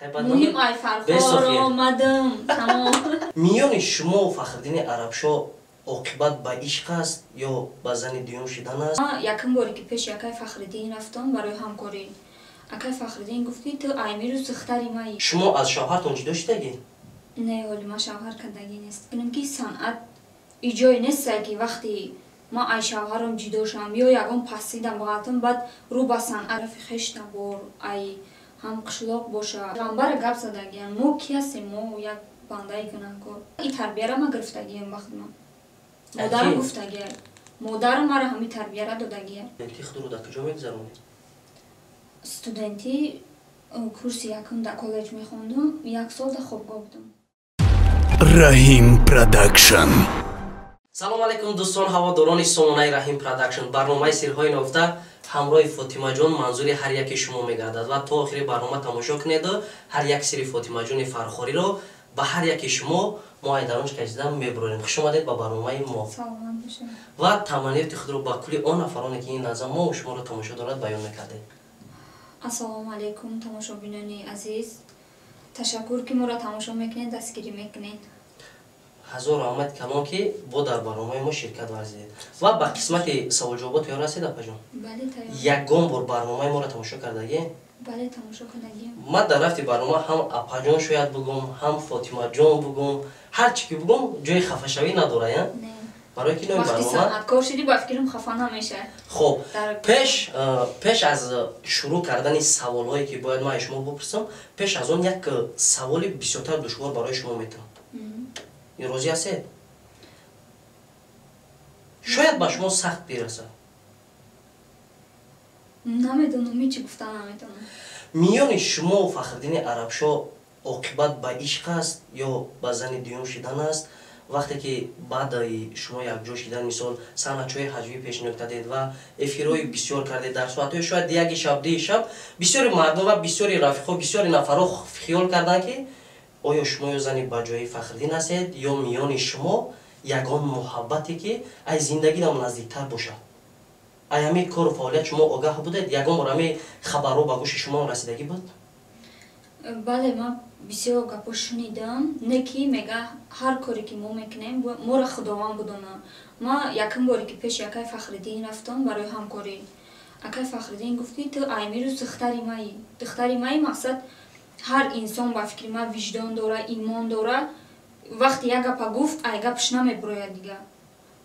مهم ای فرخار آمدم تمام. میان شما و فخردین عربشاه عاقبت به عشق است یا به زن دیوم شدن است؟ یکم باری که پیش یکی فخردین رفتم برای همکاری. اکی فخردین گفت که تو ایمیر و سختری مایی. شما از شوهرتون جدا شدگی؟ نه ولی ما شوهر کردگی نیست. کنم که صنعت ایجای نیست که وقتی ما ای شوهرم جدا شم یا یکم پسیدم بغلتم بعد رو با صنعت خشت نبار ای هم قشلاق باشه. غنبر گپ زدگیم ما کی هستیم ما یک بنده گناهکار. این تربیه را ما گرفتگیم وقت ما. مادرم گفتگی مادرم مرا همین تربیه را دادگی. انتی خود رو در کجا میگذرونید؟ استودنتی کورس یکم در کالج میخوندم. یک سال در خوابگاه بودم. رحیم پروداکشن. سلام علیکم دوستان هواداران سامانه رحیم پروداکشن. برنامه سیرهای نفته همراه فاطمه جان منظور هر یک شما میگردد و تا آخر برنامه تماشا کنید. هر یک سری فاطمه جان فرخاری رو به هر یک شما ما درونش کشیدم میبریم. خوش اومدید به برنامه ما. سلام باشه. و تمنیات خود رو با کلی آن نفرانی که این لحظه ما و شما رو تماشا دارد بیان میکردید. السلام علیکم تماشابینان عزیز. تشکر که ما را تماشا میکنید، دستگیری میکنید. هزار آمد کلان که با در برنامه ما شرکت ورزید و به قسمت سوال جوابات تیار هستید اپا جان؟ بله تیار. یکم بار برنامه ما را تماشا کردگی؟ بله تماشا کردگی. ما در رفت برنامه هم اپا جان شاید بگم هم فاطمه جان بگم هر چی که بگم جای خفه شوی نداره یا؟ نه. برای که نوع وقتی صنعتکار شدی با فکرم خفه نمیشه. خب پیش از شروع کردن سوالایی که باید ما شما بپرسم پیش از اون یک سوال بسیار دشوار برای شما میتونم. این روزی هستید؟ شاید با شما سخت برسه. نمیدونم هیچی گفتن نمیدونم. میان شما و فخردین عربشاه عاقبت به عشق است یا به زن دیوم شدن است؟ وقتی که بعد شما یک جا شدن مثال صنعت‌های حجوی پیش نکردید و افیرای بسیار کردید در صورت‌های شاید یک شب دی شب بسیار مردم و بسیار رفیقا بسیار نفرا خیال کردن که آیا شما یا زنی با جای فخردین هستید یا میان شما یگان محبتی که از زندگی دم نزدیکتر باشد. ایامی کار و فعالیت شما آگاه بودید؟ یگان بار همی خبرها به گوش شما رسیدگی بود؟ بله من بسیار گپا شنیدم. نکی میگه هر کاری که ما میکنیم ما را خداوند بدونه. ما یکم باری که پیش یکی فخردین رفتم برای همکاری. اکی فخردین گفتی تو ایمیر و دختری مایی. دختری مایی مقصد هر انسان با فکر ما وجدان داره ایمان داره. وقتی یک گپ گفت ای گپش نمیبراید دیگه.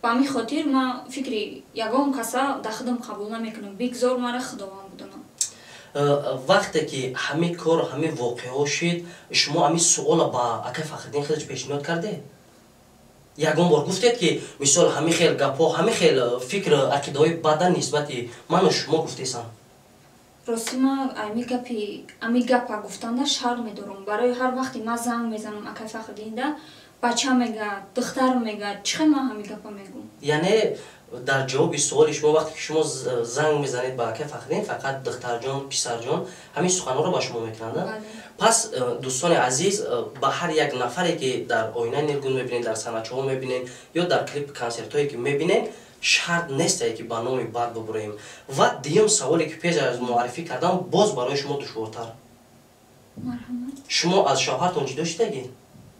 با همین خاطر ما فکری یگان کسا دخدم قبول نمیکنم. بگذار مرا خداوند بدونه. وقتی که همه کار همه واقعه شد شما همین سوال با اکی فخردین خودش پیشنهاد کرده؟ یگان بار گفتید که مثال همه خیل گپا همه خیل فکر عقیده‌های بدن نسبت من و شما گفتیسن؟ راستی ما امی گپا گفتنده شرم میدارم. برای هر وقتی ما زنگ میزنم اکی فخردین ده بچه میگه دختر میگه چخه ما همی گپا میگم. یعنی در جواب سوال شما وقتی که شما زنگ میزنید با اکی فخردین فقط دختر جان پسر جان همین سخن‌ها رو با شما میکنند. پس دوستان عزیز با هر یک نفری که در آینه نیلگون میبینید در صنعت‌ها میبینید یا در کلیپ کنسرت هایی که میبینید شرط نیست که با نام بعد ببریم. و دیگه سوالی که پیش از معرفی کردم باز برای شما دشوارتر. مرحمت. شما از شوهرتون جدا شدگی؟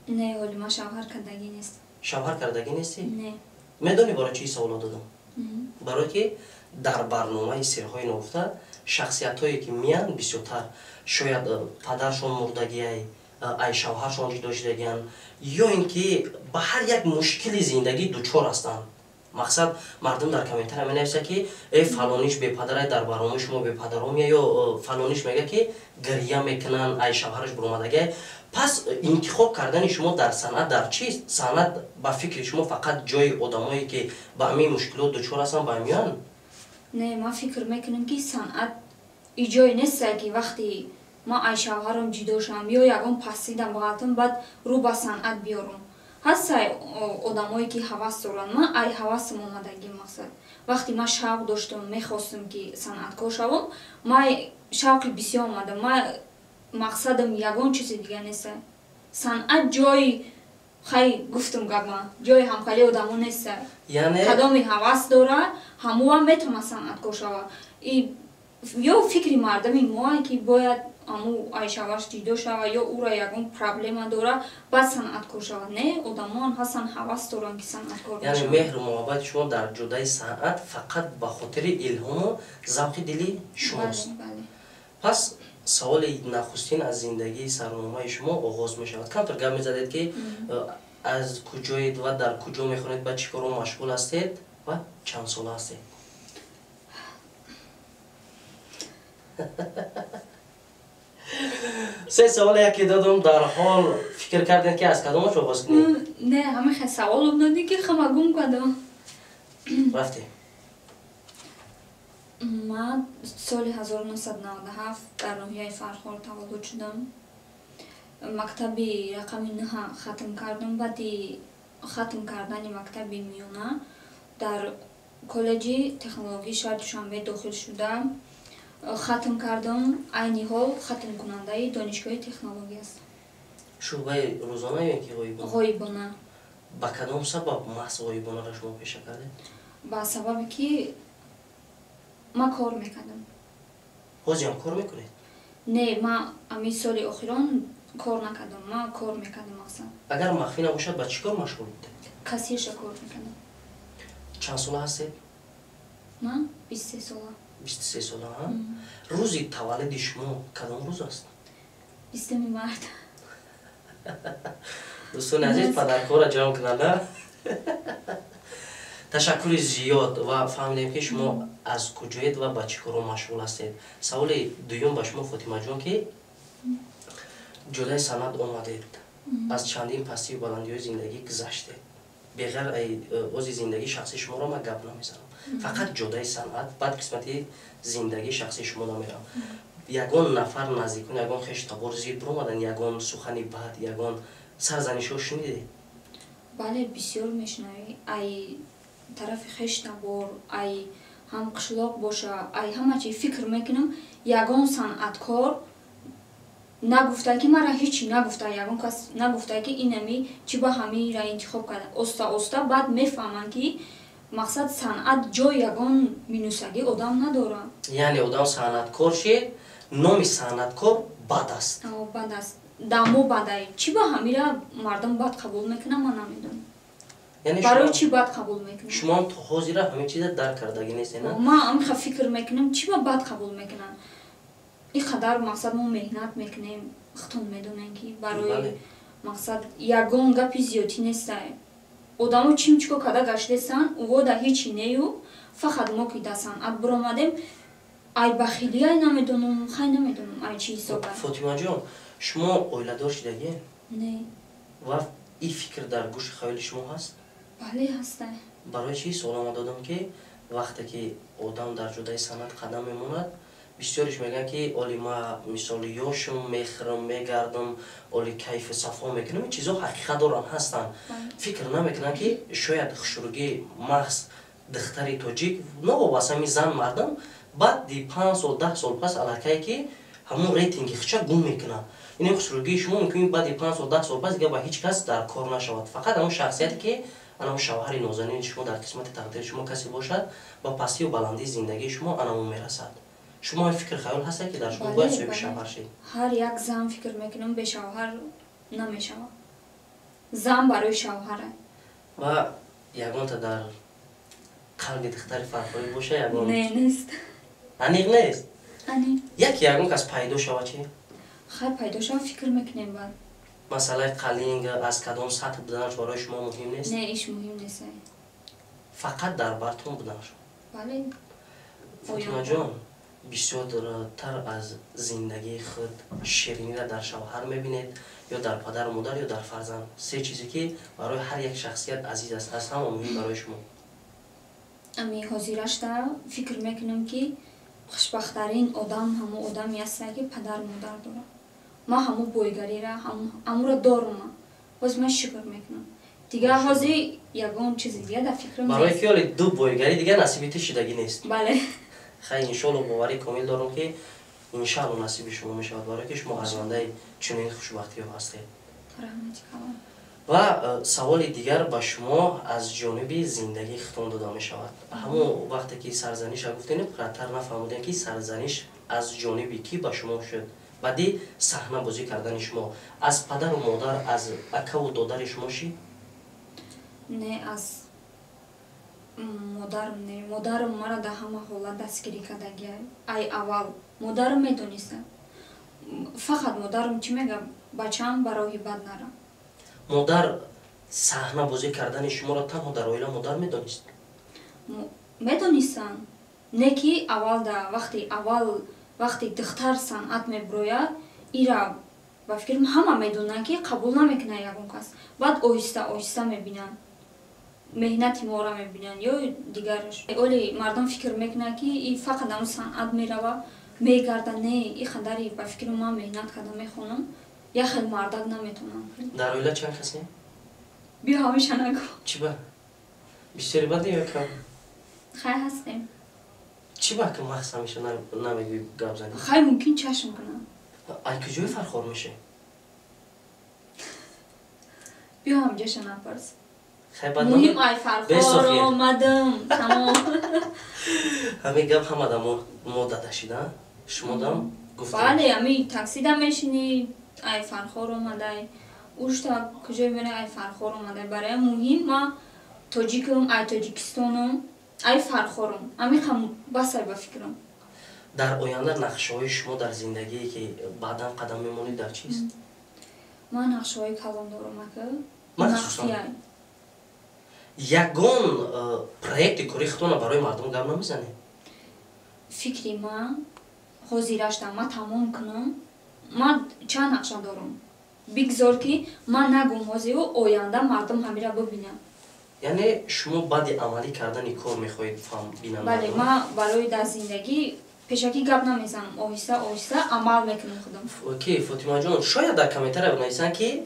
نه ولی ما شوهر کردگی نیست. شوهر کردگی نیستی؟ نه. میدونی برای چی سوال دادم؟ برای که در برنامه سیرهای نفته شخصیت هایی که میان بسیارتر شاید پدرشون مردگی ای شوهرشون جدا شدگیان یا اینکه به هر یک مشکل زندگی دچار هستند. مقصد مردم در کامنتر همین نویسه که ای فلانیش به پدر در برنامه شما به پدرام یا فلانیش میگه که گریه میکنن ای شوهرش برآمدگی. پس انتخاب کردن شما در صنعت در چیست؟ صنعت با فکر شما فقط جای آدمایی که با همین مشکلات دچار هستن با میان؟ نه ما فکر میکنم که صنعت ایجای نیست که وقتی ما ای شوهرم جدا شم یا یگان پسیدم بغلتم بعد رو با صنعت بیارم. هست آدمایی که هوس دارن. من ای هوسم اومدگی مقصد وقتی ما شوق داشتم میخواستم که صنعتکار شوم ما شوقی بسیار اومدم. ما مقصدم یگان چیز دیگه نیست. صنعت جای خیلی گفتم گفتم جای همکاری آدمو نیست. یعنی کدامی هوس داره همو هم میتونه صنعتکار شوه. یا فکری مردمی ما که باید аму айшаваш ҷидо шава ё ура ягон проблема дора баъд санъаткор шавад. Не, одамон ҳастан ҳавас доранд ки санъаткор яъне шаванд. меҳру муҳаббати шумо дар ҷодаи санъат фақат ба хотири илҳому завқи дили шумост. Бале. пас саволи нахустин аз зиндагии сарномаи шумо оғоз мешавад. камтар гап мезадед ки аз куҷоед ва дар куҷо мехонед, ба чӣ коро машғул ҳастед ва чанд сола ҳастед? се саволе ки додам, дар ҳол фикр кардед ки аз кадомаш оғоз кунед? Не, ҳамаи саволом додӣ ки хама гум кардам. рафте? ман соли 1997 дар ноҳияи Фархор таваллуд шудам. мактаби рақами 9 хатм кардам. баъди хатм кардани мактаби миёна дар коллеҷи технологии шаҳри Душанбе дохил шудам. хатм кардам. айни ҳол хатмкунандаи донишгоҳи технология ҳастам. шӯъбаи рӯзона ё ки ғоибона? ғоибона. ба кадом сабаб маҳз ғоибонаро шумо пеша кардед? ба сабабе ки ман кор мекардам. ҳозирам кор мекунед? Не, ман ами соли охирон кор накардам. ман кор мекардам мақсад. агар махфӣ набошад ба чӣ кор машғул будед? кассирша кор мекардам. чанд сола ҳастед? ман 23 сола. 23 сола. рӯзи таваллуди шумо кадом рӯз аст? 20 март. дӯстони азиз, падаркора ҷамъ кунанда. ташаккури зиёд ва фаҳмидем ки шумо аз куҷоед ва ба чӣ коро машғул ҳастед. саволи дуюм ба шумо Фотимаҷон ки ҷодаи санъат омадед, аз чандин пастию баландиҳои зиндагӣ гузаштед. беғайр ози зиндагии шахсии шуморо ман гап намезанам. фақат ҷодаи санъат, баъд қисмати зиндагии шахсии шумо намерам. ягон нафар наздикон, ягон хештабор зид биромадан, ягон сухани бад, ягон сарзанишҳо шунидед? бале, бисёр мешунавӣ. ай тарафи хештабор, ай ҳам қишлоқ боша, ай ҳама чӣ фикр мекунам. ягон санъаткор нагуфта ки мара ҳичи нагуфта, ягон кас нагуфта ки инами чӣ ба ҳамира интихоб карда. оста оста баъд мефаҳманд ки мақсад санъат ҷои ягон минусагӣ одам надорад. яъне одам санъаткор шед, номи санъаткор бад аст. бад аст. дамо бадай. чӣ ба ҳамира мардум бад қабул мекунад, ман намедонам. барои чӣ бад қабул мекунад? шумо то ҳозира ҳамин чиза дарк кардагӣ нестед? ман амиха фикр мекунам, чӣ ба бад қабул мекунад? ин қадар мақсад мо меҳнат мекунем, хутун медонем ки барои мақсад ягон гапи зиёдӣ нестай. одамо чимчико када гаштестан, вода ҳичи нею, фақат мо ки да санъат биромадем, ай бахилӣ, ай намедонам, хай намедонам ай чӣ ҳисоба. Фотимаҷон, шумо оиладор шудагӣ? Не. ва ин фикр дар гӯши хаёли шумо ҳаст? бале, ҳастай. барои чӣ суолама додам ки вақте ки одам дар ҷодаи санъат қадам мемонад, бисёриш мегӯянд ки оли ма мисоли ёшум, мехӯрам, мегардам, оли кайфу сафо мекунам. ин чизҳо ҳақиқатдоран ҳастанд. фикр намекунанд ки шояд хушрӯгии маҳз духтари тоҷик новобаста ами зан мардам баъди 5 сол 10 сол пас аллакай ки ҳамон рейтинги хича гум мекунад. ин хушрӯгии шумо мумкин баъди 5 сол 10 сол пас дига ба ҳеҷ кас дар кор нашавад. фақат ҳамон шахсияте ки анамон шавҳари нозанини шумо дар қисмати тақдири шумо касе бошад, ба пастию баландии зиндагии шумо анамон мерасад. шумо ин фикр хаёл ҳастед ки дар шумо бояд соҳиби шавҳар шед? ҳар як зан фикр мекунам бешавҳар намешавад. зан барои шавҳара. ва ягонта дар қалби духтари Фархорӣ боша ягон? Не, нест. аниқ нест? аниқ. яке ягон кас пайдо шава чӣ? хай пайдо шава фикр мекунем баъд. масъалаи қалинг аз кадом сатҳ буданаш барои шумо муҳим нест? Не, иш муҳим нест. фақат дар бартон буданаш. бале. Фотимаҷон, бисёртар аз зиндагии худ шириниро дар шавҳар мебинед ё дар падару модар ё дар фарзанд? се чизе ки барои ҳар як шахсият азиз аст, аз ҳама муҳим барои шумо? ами ҳозирашта фикр мекунам ки хушбахттарин одам ҳамон одаме ҳастае ки падару модар дорад. ман ҳамон бойгарира ҳамонро дорам. боз ман шукр мекунам. дига ҳозир ягон чизи дига дар фикрам нест. барои ки оли ду бойгарӣ дига насиби ту шудагӣ нест. бале. хай иншоалло боварӣ комил дорам ки иншоалло насиби шумо мешавад, барои ки шумо арзандаи чунин хушбахтиҳо ҳастед. раҳмати калом. ва саволи дигар ба шумо аз ҷониби зиндагӣ хитон дода мешавад. ҳамон вақте ки сарзаниша гуфтем, қаттар нафаҳмудем ки сарзаниш аз ҷониби кӣ ба шумо шуд баъди саҳна бозӣ кардани шумо аз падару модар аз акаву додари шумо ши? Не аз модарам не. Модарам мара дар ҳама ҳолат дастгирӣ кардагия. Ай аввал модарам медониста. Фақат модарам чӣ мега бачаам ба роҳи бад нара. Модар саҳна бозӣ кардани шуморо танҳо дар оила модар медонист? Медонистанд. Не ки аввал вақти духтар санъат мебирояд, ира ба фикрам ҳама медонанд ки қабул намекунад ягон кас. Баъд оҳиста оҳиста мебинанд. Меҳнати моро мебинанд ё дигараш. Оли мардум фикр мекунад ки и фақат ам санъат мерава, мегарда. Не, и қадари ба фикрам ман меҳнат карда мехонам. Я хел мардак наметонам. Дар оила чанд касе? Биё ҳамеша нагӯ. Чӣ ба? Бисёри баде ё кам? Хай ҳастем. Чӣ ба ки махс ҳамеша намегӯи гап занӣ? Хай мумкин чашм кунам. Ай куҷои Фархор меши? Биё ҳамҷоша напарс. Хай бад Муҳим ай Фархор омадам. Тамом. Ҳамин гап ҳамада мо дадашида? Шумо дам гуфтем. Бале, ами таксида мешини ай Фархор омадай. Ушта куҷои мера ай Фархор омадай. Барои муҳим ма тоҷикам, ай Тоҷикистонам, ай Фархорам. Ами хам басай ба фикрам. Дар оянда нақшаҳои шумо дар зиндагие ки баъдан қадам мемонед дар чист? Ман нақшаҳои калон дорам ака. Махсусан ягон проекти кори худона барои мардум гап намезанед? Фикри ман ҳозираштам ма тамом кунам. Ман чанд нақша дорам. Бигзор ки ман нагум ҳозиру оянда мардум ҳамира бибинад. Яъне шумо баъди амалӣ кардани кор мехоҳед фаҳм бинам? Бале, ман барои дар зиндагӣ пешакӣ гап намезанам. Оҳиста оҳиста амал мекунам худам. Окей, Фотимаҷон, шояд дар комментария бинависанд ки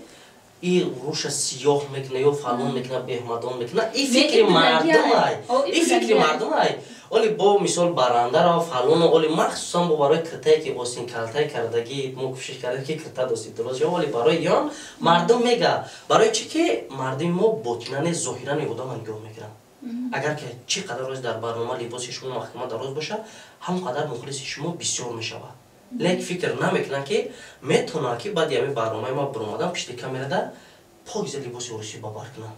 и руша сиёҳ мекуна ё фалон мекуна, беҳмадон мекуна. И фикри мардумай. И фикри мардумай. Оли бо мисол барандара фалоно оли махсусан бо барои киртае ки осин калтай кардагӣ мо кӯшиш кардем ки кирта дости дуруст ё оли барои ён мардум мега. Барои чӣ ки мардуми мо ботинане зоҳиране одама нигоҳ мекунад. Агар ки чӣ қадар роз дар барнома либоси шумо маҳкама дароз бошад, ҳам қадар мухлиси шумо бисёр мешавад. Лек фикр намекунанд ки метавонад ки баъди ҳамин барномаи ма биромадам пишти камерада покиза либоси урусӣ бабар кунам.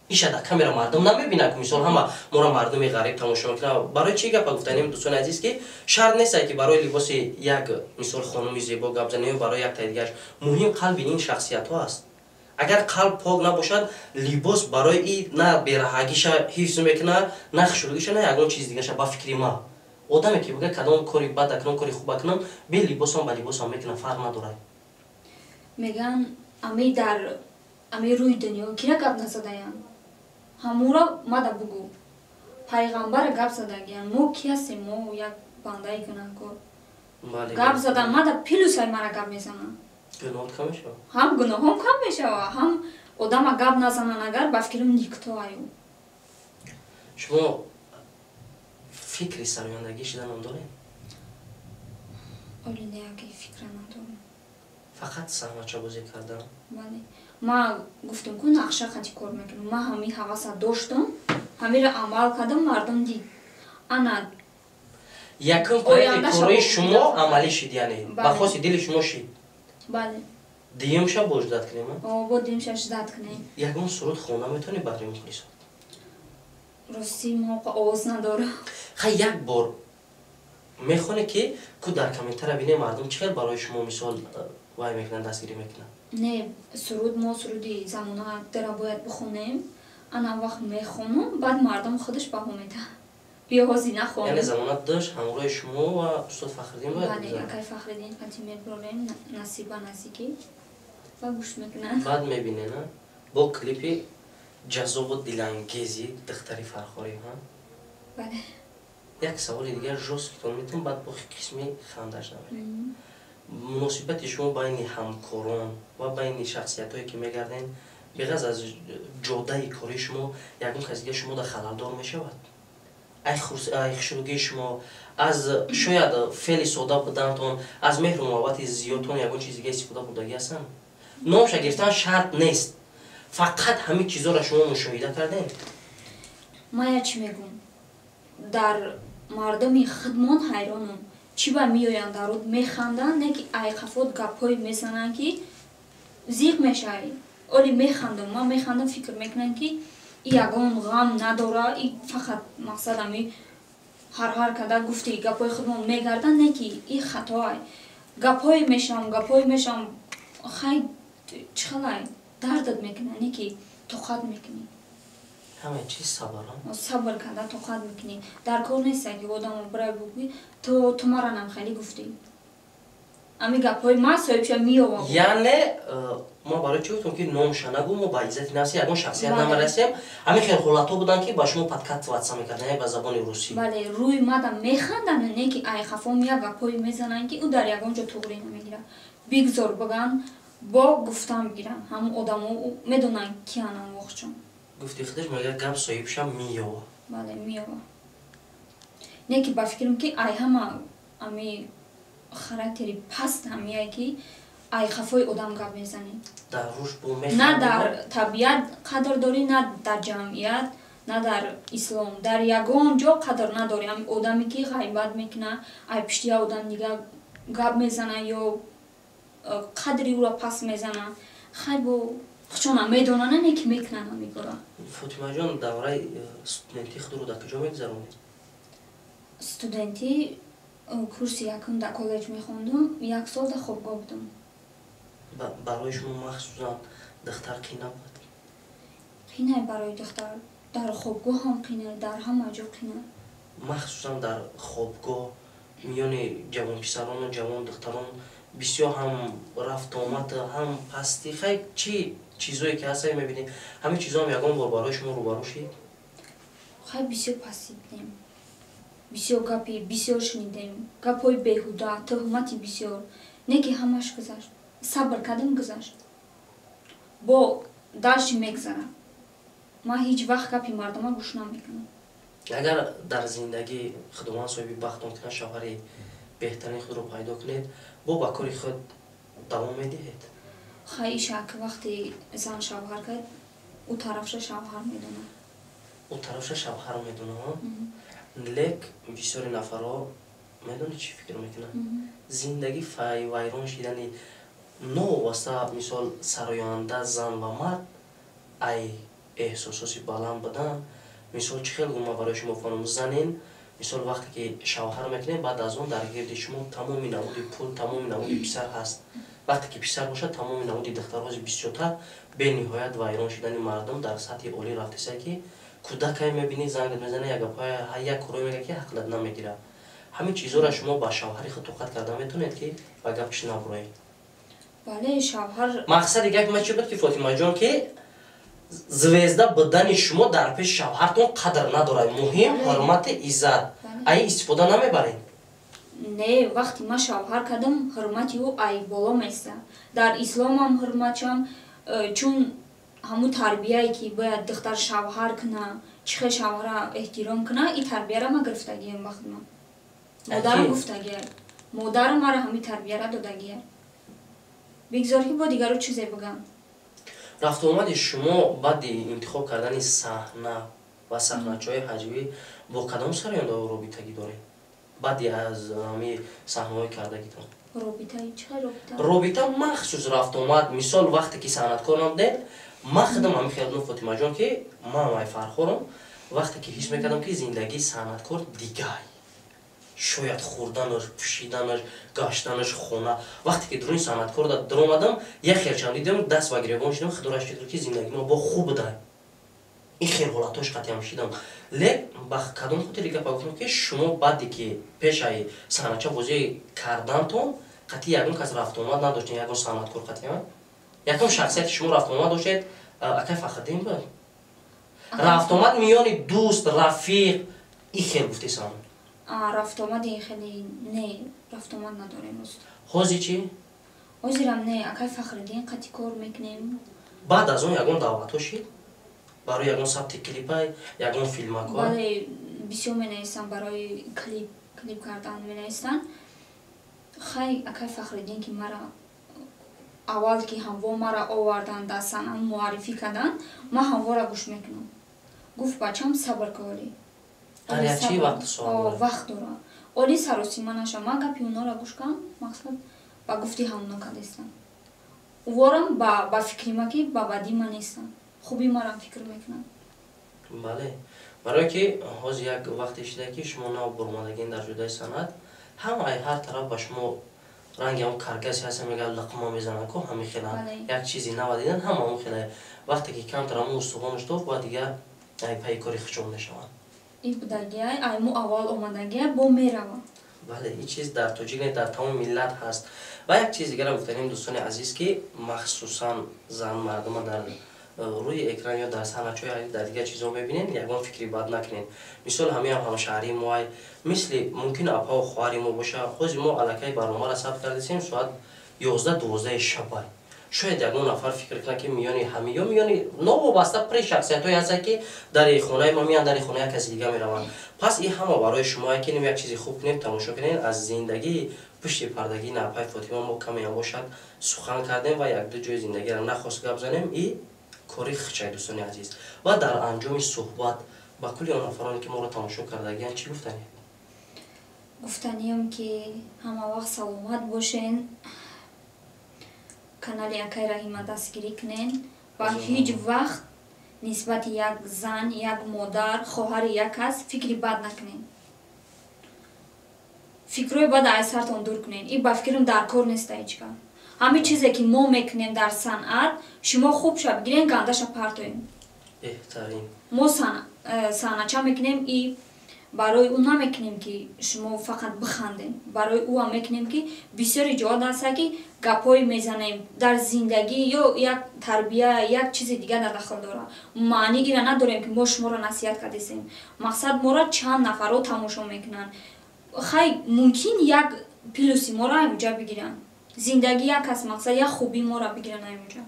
Иша дар камера мардум намебинад ки мисол ҳама моро мардуми ғариб тамошо мекунад. Барои чӣ гапа гуфтанем дӯстони азиз ки шарт нест ки барои либоси як мисол хонуми зебо гап занем ё барои як тайдигарш. Муҳим қалби ин шахсиятҳо аст. Агар қалб пок набошад, либос барои и на бераҳагиша ҳифз мекунад, на хушрӯгиша, на ягон чиз дигаша. Ба фикри ма одаме ки бигӯяд кадом кори бад акунам, кори хуб акунам, бе либосам ба либосам мекунам, фарқ надорад. Меган ами дар ами рӯи дунё кира гап назадаянд. Ҳамуро мада бугӯ. Пайғамбара гап задагиянд. Мо ки ҳастем? Мо як бандаи гунаҳкор. Гап задан мада пилусай мара гап мезананд. Гуноҳот кам мешавад? Ҳам гуноҳом кам мешавад, ҳам одама гап назананд агар ба фикрам никто аю. Шумо фикри сарояндагӣ шиданам доред? Оли неяки фикра надорам. Фақат саҳнача бозӣ кардан? Бале. Ма гуфтам ку нақша хати кор мекунам. Ма ҳамин ҳаваса доштам, ҳамира амал кардам, мардум дид. Ана якум проекти кори шумо амалӣ шид, яъне ба хоси дили шумо шид? Бале. Диюм шаб бош зад кунем? Бо диюм шаб зад кунем. Ягон суруд хона метавонӣ баҳри мухлисот? Рости мо овоз надорам. Хай як бор мехоне ки ку дар комментария бинем мардум чӣ хел барои шумо мисол вай мекунанд, дастгирӣ мекунанд? Не, суруд мо суруди замона дара бояд бихонем. Ана вақт мехонам, баъд мардум худаш баҳо медаҳад. Биё ҳозир нахонам. Яъне замона дошт ҳамроҳи шумо ва устод Фахриддин бояд бигузарад. Бале, акай Фахриддин қатъи мебурем насиба наздикӣ ва гӯш мекунанд. Баъд мебинена бо клипи ҷаззобу дилангези духтари Фархорӣ. Бале. Як саволи дигар жесткитон метавонам, баъд бо қисми хандаш намерем. Муносибати шумо байни ҳамкорон ва байни шахсиятҳое ки мегарден беғаз аз ҷодаи кори шумо ягон кас дига шумода халалдор мешавад? Ай хушрӯгии шумо аз шояд феъли сода будантон, аз меҳру муҳаббати зиёдтон ягон чиз дига истифода бурдагӣ ҳастанд? номша гирифтан шарт нест. Фақат ҳамин чизоро шумо мушоҳида кардем. Ма як чӣ мегӯм. Дар мардуми худмон ҳайронам. чӣ ба меоянд дар руд механданд, не ки айқафот гапҳое мезананд ки зиқ мешавӣ. оли механдам, ман механдам, фикр мекунам ки ягон ғам надора, и фақат мақсад ами ҳар када гуфти гапҳои худмон мегарданд, не ки и хатоай. гапҳое мешавам, хай чӣ халай дардат мекунад, не ки тоқат мекунӣ. ҳама чиз сабр сабр карда тоқат мекунӣ. дар кор нест ки одамо брай бугӣ то мара намхайли гуфтӣ. ами гапҳои ман соҳибша меёвам. яъне мо барои чӣ гуфтам ки номша нагӯ, мо ба иззати нафси ягон шахсият намарасем. Ҳамин хел ҳолатҳо буданд ки ба шумо подкатватса мекарданд ба забони русӣ. бале рӯи мадам механданд, не ки айқафом як гапҳое мезананд ки ӯ дар ягон ҷо туғрӣ намегирад. бигзор биган бо гуфтан бигиранд. ҳамун одамо медонанд кианам воқчон. гуфти худаш мегӯяд гап соҳибша меёва. бале меёва. Не ки ба фикрам ки ай ҳама ами характери паст ҳамия ки айқафои одам гап мезанӣ. дар рушд бо на дар табиат қадр дорӣ, на дар ҷамъият, на дар ислом. дар ягон ҷо қадр надорӣ. ами одаме ки ғайбат мекунад, ай пишти як одам дигар гап мезанад ё қадри ӯро паст мезанад. хай бо хушона медонанд, не ки мекунанд ҳамигора. фотимаҷон давраи студентии худро дар куҷо мегузаронед? студентӣ курси якум дар коллеҷ мехондум, як сол дар хобгоҳ будам. барои шумо махсусан духтар қӣ набуд? қинай барои духтар, дар хобгоҳ ҳам қинай, дар ҳама ҷо қинай. махсусан дар хобгоҳ миёни ҷавонписарону ҷавон духтарон бисёр ҳам рафту омад, ҳам пастӣ, хай чӣ чизое ки ҳастае мебинед, ҳамин чизоам ягон бор барои шумо рӯбарӯ шид? хай бисёр пастӣ будем, бисёр гапи бисёр шунидем, гапҳои беҳуда, тӯҳмати бисёр. Не ки ҳамаш гузашт, сабр кардем гузашт. бо дарчи мегзарад. ман ҳеҷ вақт гапи мардума гӯш намекунам. агар дар зиндагӣ худованд соҳиби бахтон кунад, шавҳари беҳтарини худро пайдо кунед, бо ба кори худ давом медиҳед? хай шак вақти зан шавҳар кард, ӯ тарафша шавҳар медонад. ӯ тарафша шавҳар медонад? лек бисёри нафарҳо медонед чӣ фикр мекунанд? зиндагӣ вайрон шидани новобаста мисол сароёнда зан ва мард ай эҳсососи баланд будан. мисол чӣ хел гума барои шумо фаромӯш занен, мисол вақте ки шавҳар мекунед, баъд аз он дар гирди шумо тамоми навуди пул, тамоми навуди писар ҳаст. вақте ки писар бошад, тамоми навуди духтарҳои бисёртар, бениҳоят вайрон шидани мардум дар сатҳи олӣ рафтасе ки кӯдакай мебинӣ, зангат мезана, як гапҳои як кӯрое мегӯяд ки ҳақлат намегирад. ҳамин чизҳоро шумо ба шавҳари худ тоқат карда метавонед ки ба гап чӣ набуроед? бале шавҳар мақсади гапи ман чӣ буд ки фотимаҷон ки звезда будани шумо дар пеши шавҳартон қадр надорад. муҳим ҳурмати иззат. ай истифода намебаред? не, вақти ман шавҳар кардам, ҳурмати ӯ ай боло места. дар исломам ҳурматшам, чун ҳамун тарбияе ки бояд духтар шавҳар куна, чӣ хел шавҳара эҳтиром куна, и тарбияра ма гирифтагием ба худман. модарам гуфтагиар, модарам мара ҳамин тарбияра додагиар. бигзор ки бо дигару чизе бигам. рафту омади шумо баъди интихоб кардани саҳна ва саҳначаҳои ҳаҷвӣ бо кадом сароёнда робитагӣ доред? баъди аз ҳамин саҳнаҳои кардагитон. робитаи чӣ робита? робита махсус рафту омад. мисол вақте ки санъаткор набудед, ман худам ҳамин хел будам фотимаҷон ки ман ай фархорам, вақте ки ҳис мекардам ки зиндагии санъаткор дигай. шояд хӯрданаш, пӯшиданаш, гаштанаш хона. вақте ки дуруни санъаткор даромадам, як хелчам дидам, даст ва гиребон шидам, худораш фикр ки зиндаги ма бо хуб будай. ин хел ҳолатош қатъиам шидам. лек ба кадом хотири гапа гуфтам ки шумо баъде ки пешаи саҳнача бозӣ кардантон қатъи ягон кас рафтуомад надоштед, ягон санъаткор қатъиан ягон шахсияти шумо рафтуомад доштед, акай Фахриддин буд. рафтуомад миёни дӯст, рафиқ, ин хел гуфтесам. рафтуомади хеле не, рафтуомад надорем уст. ҳозир чӣ? ҳозирам не, акай Фахриддин қатъи кор мекунем. баъд аз он ягон даъватҳо шид барои ягон сабти клипай, ягон филмакҳо? бале бисёр менависанд барои клип кардан менависанд. хай акай Фахриддин ки мара аввал ки ҳамво мара овардан дар санъа муаррифӣ кардан, ман ҳамвора гӯш мекунам. гуфт бачам сабр кори. дар як чӣ вақт вақт дора. оли саросима наша ма гапи унора гӯш кам мақсад ба гуфти ҳамуна кадестам уворам ба фикрима ки ба бадима нестам хуби марам фикр мекунам бале барое ки ҳозир як вақте шуда ки шумо нав бурмадагин дар ҷудаи санъат ҳамаи ҳар тараф ба шумо ранги ҳам каргаси ҳаста мегӯяд лақма мезанад ко ҳами хела як чизи нава дидан ҳамаҳум хела вақте ки камтар ҳамун устухонаш тофт ба дигар пайи кори хичон мешаванд ин будагиай айму аввал омадагиай бо меравам бале ин чиз дар тоҷик не дар тамоми миллат ҳаст ва як чиз дигарам гуфтанем дӯстони азиз ки махсусан зан мардума дар рӯи экран ё дар санъатчои дар дигар чизҳо мебинем ягон фикри бад накунем мисол ҳамин ҳамшаҳрии моай мисли мумкин апао хоҳари мо боша ҳозир мо аллакай барномаро сабт кардесем соат 11-12 шабай шояд ягон нафар фикр кунад ки миёни ҳами ё миёни новобаста пури шахсиятҳое ҳастанд ки дари хонаи ма меянд дари хонаи каси дигар мераванд пас ин ҳама барои шумое ки нем як чизи хуб кунем тамошо кунем аз зиндагии пушти пардагии напай фотима мо камеам бошад сухан кардем ва як ду ҷои зиндагиро нахост гап занем и кори хичай дӯстони азиз ва дар анҷоми суҳбат ба кулли он нафароне ки моро тамошо кардагиянд чӣ гуфтанем гуфтаниям ки ҳама вақт саломат бошен канали Акай Раҳима дастгирӣ кунен ва ҳеҷ вақт нисбати як зан як модар хоҳари як кас фикри бад накунен фикрҳои бад аз сартон дур кунен ин ба фикрам дар кор неста ҳеҷ кас ҳамин чизе ки мо мекунем дар санъат шумо хубша бигирен гандаша партоем беҳтарин мо санъатча мекунем и барои ӯ намекунем ки шумо фақат бихандем барои ӯ ҳам мекунем ки бисёри ҷоҳот ҳаста ки гапҳое мезанем дар зиндагӣ ё як тарбия як чизи дигар дар дахол дорад маъни ира надорем ки мо шуморо насиҳат кардесем мақсад моро чанд нафаро тамошо мекунанд хай мумкин як плюси моро ҳаминҷа бигиранд зиндагӣ як кас мақсад як хуби моро бигиранд ҳаминҷа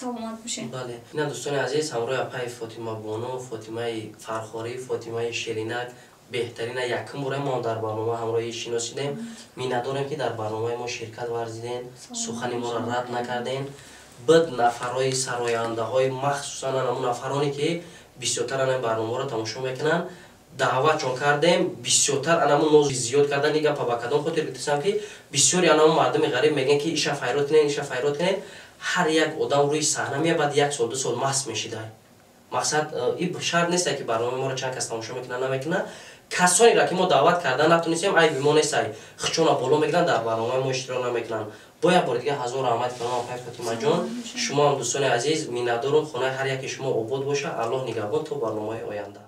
саломат бошед бале ина дӯстони азиз ҳамроҳи апаи фотима бону фотимаи фархорӣ фотимаи ширинак беҳтарина якум бора мо дар барнома ҳамроҳӣ шиносидем миннатдорем ки дар барномаи мо ширкат варзиден сухани моро рад накардем бад нафарҳои сарояндаҳои махсусан ҳамун нафароне ки бисёртар ана барномаро тамошо мекунанд даъватшон кардем бисёртар анамун нози зиёд кардан ин гапа ба кадом хотир гуфтам ки бисёри анамун мардуми ғариб мегӯянд ки иша файрод кунен иша файрод кунен ҳар як одам рӯи саҳна меяд баъди 1 сол 2 сол маст мешидай мақсад ин шарт нест ки барномаи моро чанд кас тамошо мекунад намекунад касонеро ки мо даъват карда натонистем айби мо нестай хичона боло мегиранд дар барномаи мо иштирок намекунанд бо як бори дигар ҳазор раҳмат кунам апай фотимаҷон шумо ҳам дӯстони азиз миннатдорум хонаи ҳар яки шумо обод боша аллоҳ нигаҳбон то барномаи оянда